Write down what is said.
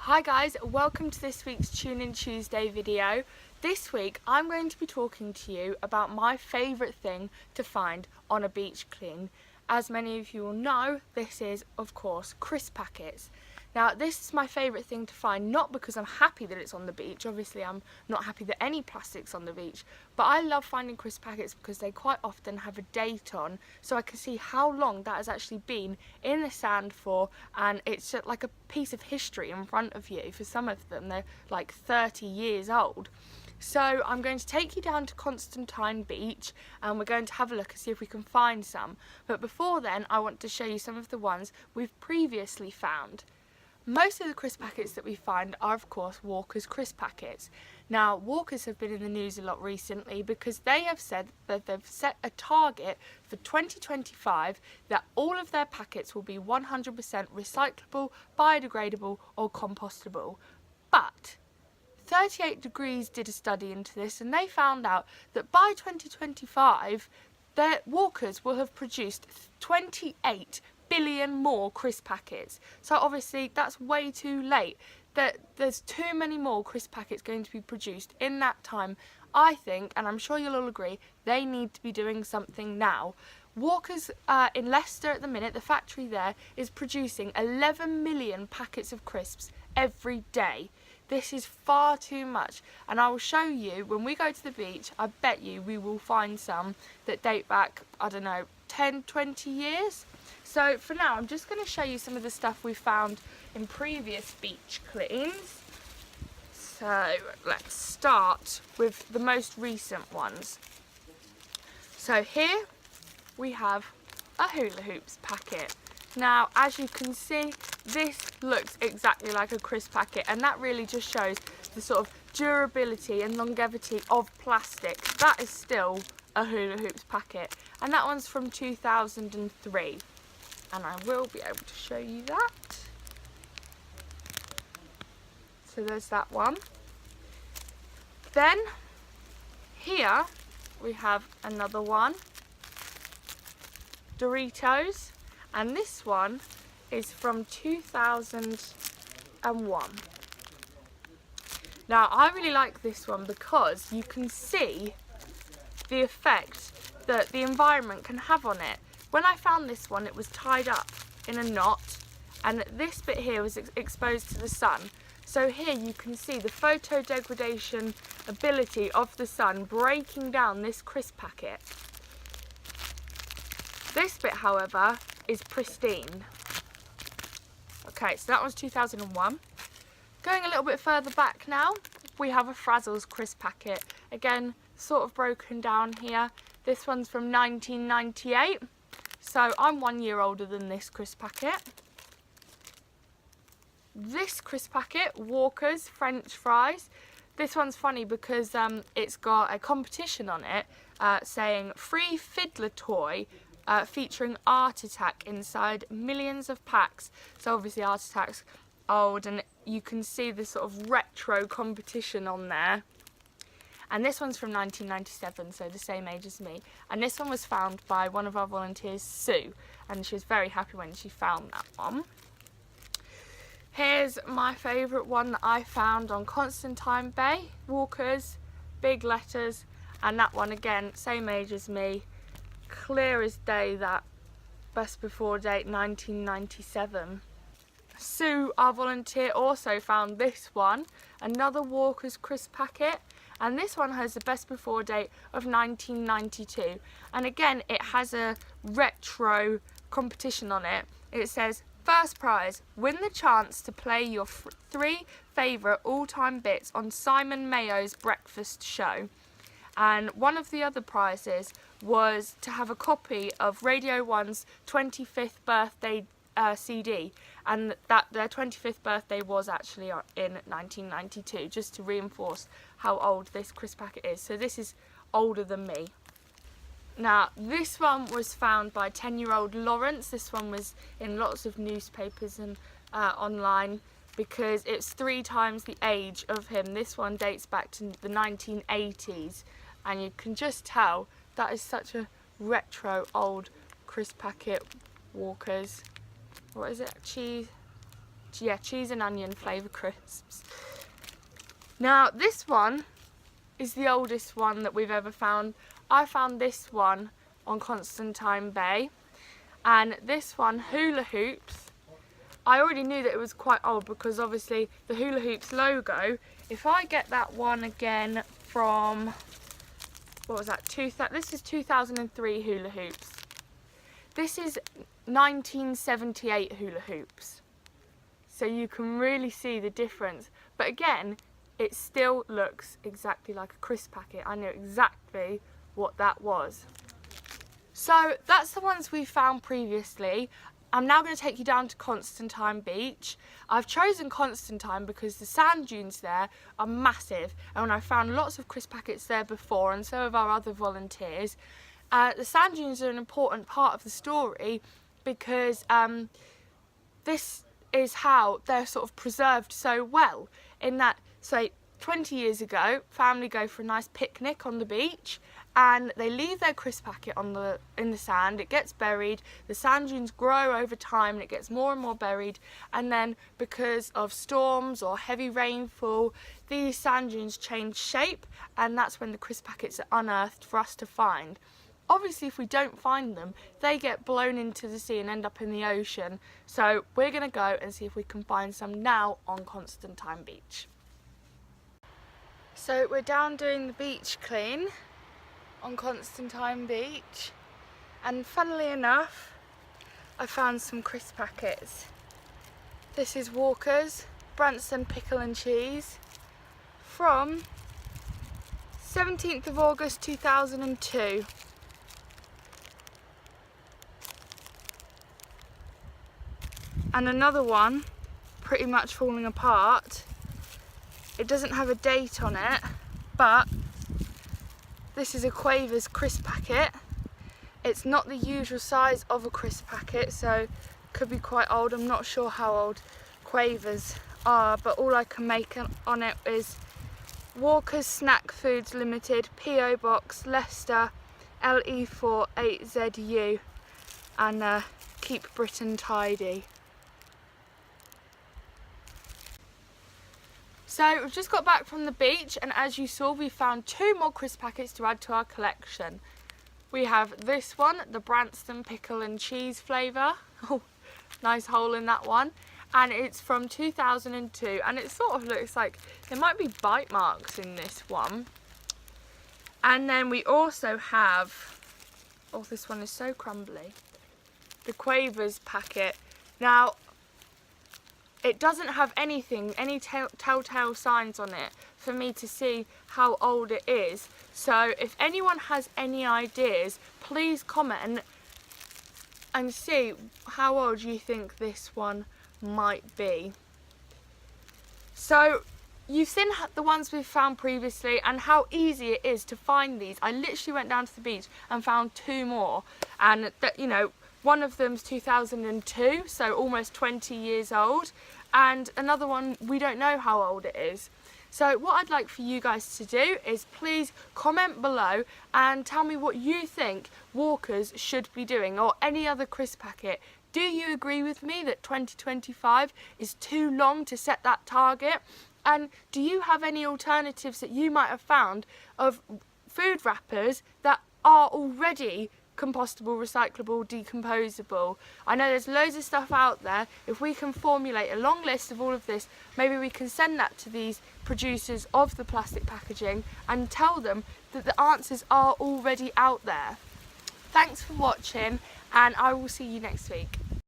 Hi guys, welcome to this week's Tune In Tuesday video. This week I'm going to be talking to you about my favourite thing to find on a beach clean. As many of you will know, this is of course crisp packets. Now this is my favourite thing to find, not because I'm happy that it's on the beach, obviously I'm not happy that any plastic's on the beach, but I love finding crisp packets because they quite often have a date on, so I can see how long that has actually been in the sand for, and it's just like a piece of history in front of you. For some of them they're like 30 years old. So I'm going to take you down to Constantine Beach and we're going to have a look and see if we can find some. But before then I want to show you some of the ones we've previously found. Most of the crisp packets that we find are of course Walker's crisp packets. Now Walker's have been in the news a lot recently because they have said that they've set a target for 2025 that all of their packets will be 100% recyclable, biodegradable or compostable. But 38 Degrees did a study into this and they found out that by 2025 their Walkers will have produced 28 billion more crisp packets. So obviously that's way too late. There's too many more crisp packets going to be produced in that time. I think, and I'm sure you'll all agree, they need to be doing something now. Walkers in Leicester at the minute, the factory there, is producing 11 million packets of crisps every day. This is far too much, and I will show you when we go to the beach. I bet you we will find some that date back, I don't know, 10, 20 years. So for now, I'm just going to show you some of the stuff we found in previous beach cleans. So let's start with the most recent ones. So here we have a hula hoops packet. Now, as you can see, this looks exactly like a crisp packet, and that really just shows the sort of durability and longevity of plastic. That is still a hula hoops packet, and that one's from 2003. And I will be able to show you that. So there's that one. Then here we have another one, Doritos, and this one is from 2001. Now I really like this one because you can see the effect that the environment can have on it. When I found this one, it was tied up in a knot, and this bit here was exposed to the sun. So here you can see the photo degradation ability of the sun breaking down this crisp packet. This bit, however, is pristine. Okay, so that was 2001. Going a little bit further back now, we have a Frazzles crisp packet. Again, sort of broken down here. This one's from 1998. So I'm 1 year older than this crisp packet. This crisp packet, Walker's French fries. This one's funny because it's got a competition on it saying free fiddler toy featuring Art Attack inside millions of packs. So obviously Art Attack's old, and you can see this sort of retro competition on there. And this one's from 1997, so the same age as me. And this one was found by one of our volunteers, Sue, and she was very happy when she found that one. Here's my favourite one that I found on Constantine Bay, Walker's, big letters, and that one again, same age as me, clear as day, that best before date 1997. Sue, our volunteer, also found this one, another Walker's crisp packet. And this one has the best before date of 1992. And again, it has a retro competition on it. It says, first prize, win the chance to play your 3 favourite all-time bits on Simon Mayo's breakfast show. And one of the other prizes was to have a copy of Radio 1's 25th birthday CD, and that their 25th birthday was actually in 1992, just to reinforce how old this crisp packet is. So this is older than me. Now this one was found by 10-year-old Lawrence. This one was in lots of newspapers and online because it's 3 times the age of him. This one dates back to the 1980s, and you can just tell that is such a retro old crisp packet. Walkers. What is it? Cheese cheese and onion flavour crisps. Now this one is the oldest one that we've ever found. I found this one on Constantine Bay, and this one, Hula Hoops, I already knew that it was quite old because obviously the Hula Hoops logo, if I get that one again from, what was that, this is 2003 Hula Hoops. This is 1978 Hula Hoops. So you can really see the difference. But again, it still looks exactly like a crisp packet. I know exactly what that was. So that's the ones we found previously. I'm now going to take you down to Constantine Beach. I've chosen Constantine because the sand dunes there are massive, and I found lots of crisp packets there before, and so have our other volunteers. The sand dunes are an important part of the story because this is how they're sort of preserved so well, in that, say, 20 years ago, family go for a nice picnic on the beach, and they leave their crisp packet in the sand. It gets buried, the sand dunes grow over time and it gets more and more buried, and then because of storms or heavy rainfall, these sand dunes change shape, and that's when the crisp packets are unearthed for us to find. Obviously, if we don't find them, they get blown into the sea and end up in the ocean. So we're going to go and see if we can find some now on Constantine Beach. So we're down doing the beach clean on Constantine Beach, and funnily enough, I found some crisp packets. This is Walker's Branston Pickle and Cheese from 17th of August 2002. And another one, pretty much falling apart. It doesn't have a date on it, but this is a Quavers crisp packet. It's not the usual size of a crisp packet, so could be quite old. I'm not sure how old Quavers are, but all I can make on it is Walker's Snack Foods Limited, PO Box, Leicester, LE4 8ZU, and keep Britain tidy. So we've just got back from the beach, and as you saw, we found 2 more crisp packets to add to our collection. We have this one, the Branston Pickle and Cheese flavour. Oh, nice hole in that one. And it's from 2002, and it sort of looks like there might be bite marks in this one. And then we also have, oh, this one is so crumbly, the Quavers packet. Now, it doesn't have any telltale signs on it for me to see how old it is. So if anyone has any ideas, please comment and see how old you think this one might be. So you've seen the ones we've found previously and how easy it is to find these. I literally went down to the beach and found 2 more, and you know, one of them's 2002, so almost 20 years old, and another one we don't know how old it is. So what I'd like for you guys to do is please comment below and tell me what you think Walkers should be doing, or any other crisp packet. Do you agree with me that 2025 is too long to set that target? And do you have any alternatives that you might have found of food wrappers that are already compostable, recyclable, decomposable? I know there's loads of stuff out there. If we can formulate a long list of all of this, maybe we can send that to these producers of the plastic packaging and tell them that the answers are already out there. Thanks for watching, and I will see you next week.